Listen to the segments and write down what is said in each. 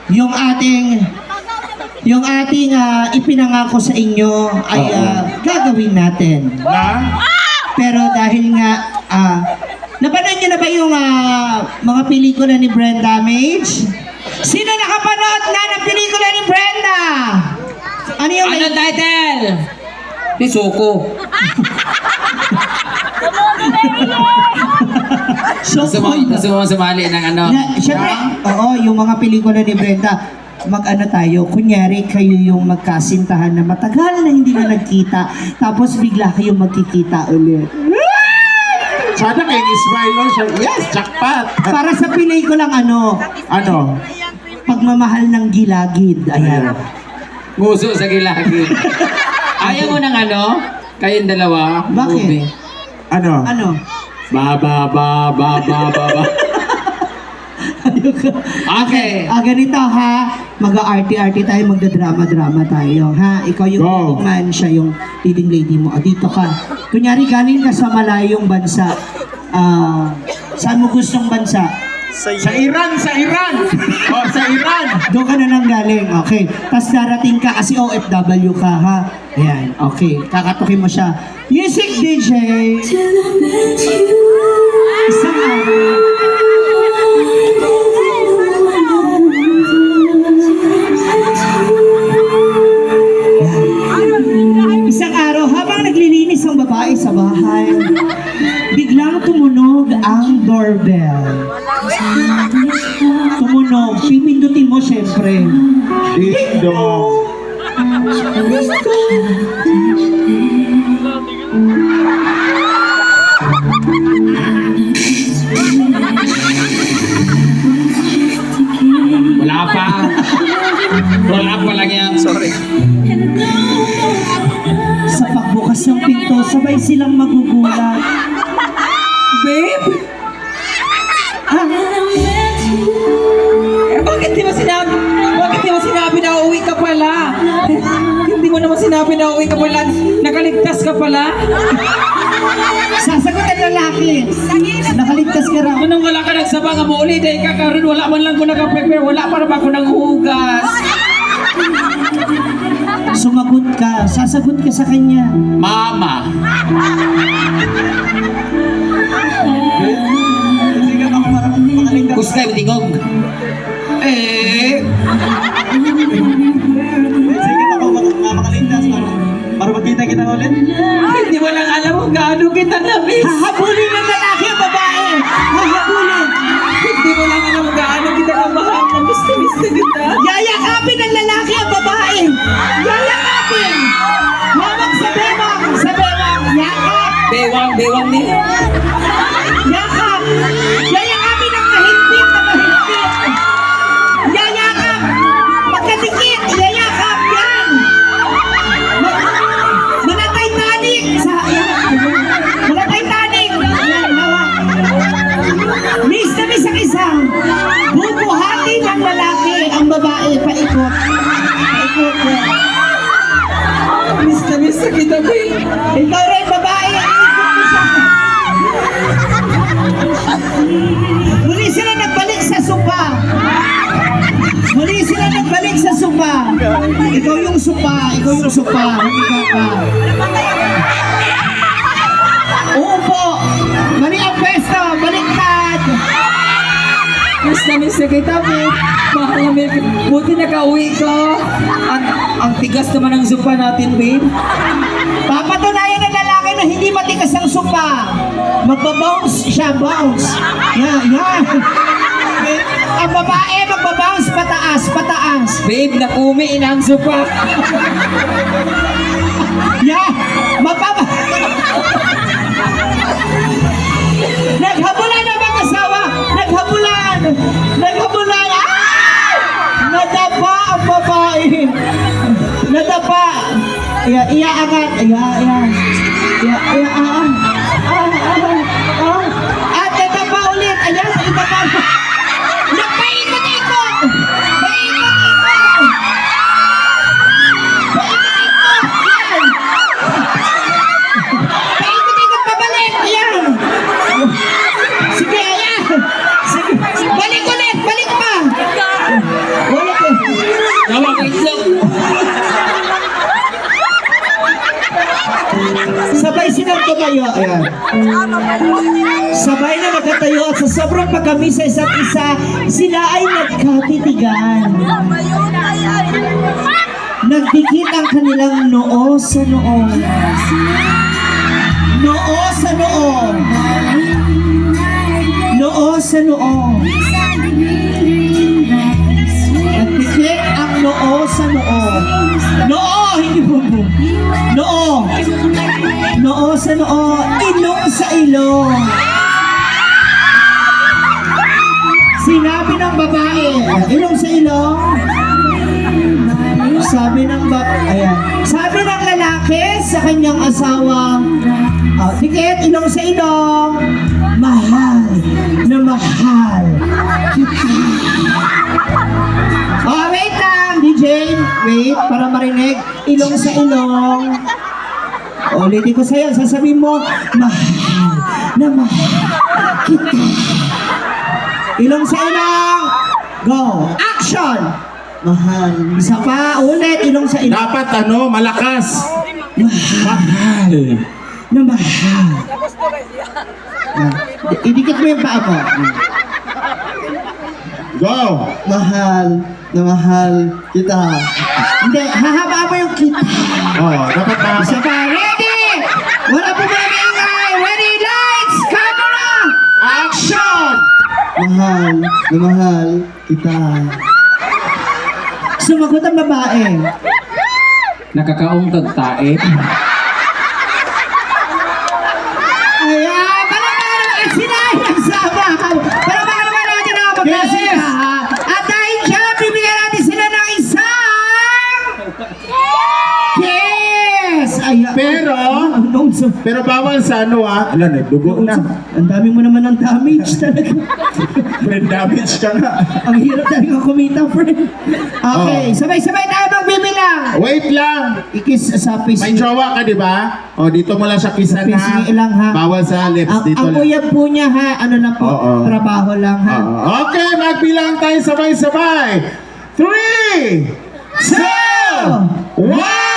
yung ating ipinangako sa inyo ay gagawin natin. Pero dahil nga napanood nyo na ba yung mga pelikula ni Brenda Mage? Sino nakapanood na ng pelikula ni Brenda? Ano yung title? Ni Soko. Gusto mo sumali ng ano? Siyempre, oo, yung mga pelikula ni Brenda, mag-ano tayo, kunyari kayo yung magkasintahan na matagal na hindi na nagkita, tapos bigla kayo magkikita ulit. Sana kay Ismail siya. Yes, jackpot. Para sa pelikulang ano? Pagmamahal ng gilagid. Ayan. Nguso sa gilagid. Ayaw mo ng ano? Kayong dalawa? Bakit? Movie. Ano? Ba. Okay. Ganito ha. Mag-arty-arty tayo, magda-drama-drama tayo. Ha? Ikaw yung leading man, siya yung leading lady mo. Dito ka. Kunyari, galing ka sa malayong bansa. Saan mo gustong bansa? Sa Iran! Sa Iran! Doon ka na nang galing. Okay. Tapos darating ka kasi OFW ka, ha? Ayan. Okay. Kakatukin mo siya. Music DJ! Isang araw. Isang araw, habang naglilinis ang babae sa bahay, biglang tumunog ang doorbell. Tumunog. Pipindutin mo, syempre. Ding-dong. Wala pa. Roll up pa lang yan. Sorry. Sa pagbukas ng pinto, sabay silang magugulat. Babe? Bakit di mo sinabi na uuwi ka pala? Hindi mo naman sinabi na uuwi ka pala. Nakaligtas ka pala. Sasagot ang lalaki. Nakaligtas ka raw. Anong wala ka nagsabang mo ulit? Dahil ka karoon, wala man lang ko nakaprepare. Wala para ba ako nang hugas? Sumagot ka. Sasagot ka sa kanya. Mama. Gusto kayo tingog? Sige ako makaligtas para magkita kita ulit. Hindi mo lang alam kung gaano kita na-miss. Hahabulin ng lalaki ang babae. Hahabulin. Hindi mo lang alam kung gaano kita kamahal. Na-miss kita. Yayakapin ng lalaki ang babae. Yayakapin. Hawak sa bewang. Sa bewang. Yakap. Bewang ni. Yakap. Yayakapin ng mahigpit na mahigpit. Yayakap. Magkadikit. Yayakap. Yan. Manatay tanik. Manatay tanik. Yan. Hawak. Miss na miss ang isang. Bubuhati ng lalaki ang babae. Paikot. Paikot. Miss na miss na kita, babe. Ikaw rin, babae. Muli sila nagbalik sa sopa. Muli sila nagbalik sa sopa. Ikaw yung sopa. Ikaw yung sopa. Ikaw ka. Uupo. Mali ang pwesto. Baliktad. Miss na miss na kita, babe. Mahal na babe. Buti nakauwi ka. Ang tigas naman ng sopa natin, babe. Papatunayan ng lalaki na hindi matigas ang sopa. Magbabounce siya, bounce. Yan, yan. Ang babae magbabounce pataas, pataas. Babe, nakumi na ang sopa. Yan, mababa. Naghabulan ang mga asawa. Naghabulan. Naghabulan. Ah! Nadapa ang babae. Nadapa. Iya agad. Iya. At nadapa ulit. Ayan, iba pa. Nagpaikot-ikot. Paikot-ikot. Yan. Paikot-ikot pabalik. Ayan. Sige, ayan. Sige. Balik ulit. Balik pa. tumayo. Ayan. Sabay na nagkatayo at sa sobrang pagkami sa isa't isa, sila ay nagkatitigan. Nagdikit ang kanilang noo sa noo. Noo sa noo. Noo sa noo. Nagdikit ang noo sa noo. Noo, hindi bumbong. Noo. Noo sa noo. Ilong sa ilong. Sinabi ng babae, ilong sa ilong. Sabi ng ayan. Sabi ng lalaki sa kanyang asawa, dikit, ilong sa ilong. Mahal na mahal kita. Wait lang, DJ. Wait, para marinig. Ilong sa ilong. Ulitin ko sa'yo, sasabihin mo, mahal na mahal kita. Ilong sa ilong. Go. Action! Mahal. Isa pa, ulit. Ilong sa ilong. Dapat malakas. Mahal na mahal. Idikit mo yung paa mo. Go! Mahal na mahal kita. Hindi, hahaba mo yung kita. Dapat Isa pa, ready! Wala po ba maingay? Ready, lights, camera! action! Mahal na mahal kita. Sumagot ang babae. Nakakaong kagtae. Ayan, palamakan naman at sila ay nagsama. Palamakan naman natin ang magkasika. At dahil dyan, bibigyan natin sila ng isang kiss! Ayan. Pero bawal sa nagdugo na. Ang dami mo naman ng damage talaga. Brain damage ka na. Ang hirap talaga kumita, friend. Okay, sabay-sabay tayo magbibilang. Wait lang. Ikis sa May pisngi. jowa ka, di ba? Dito mo lang siya kisan Sa pisngi lang, ha? Bawal sa lips. Ang Dito lang. uyab po niya, ha? Ano lang po? Oo. Trabaho lang, ha? Okay, magbilang tayo sabay-sabay. 3, 2, 1.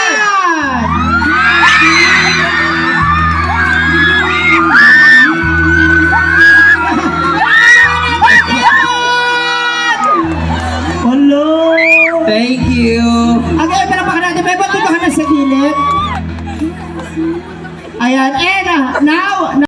Hello! Thank you. Okay, palapakan natin. May ba't ka na sa gilid? Ayan, and now,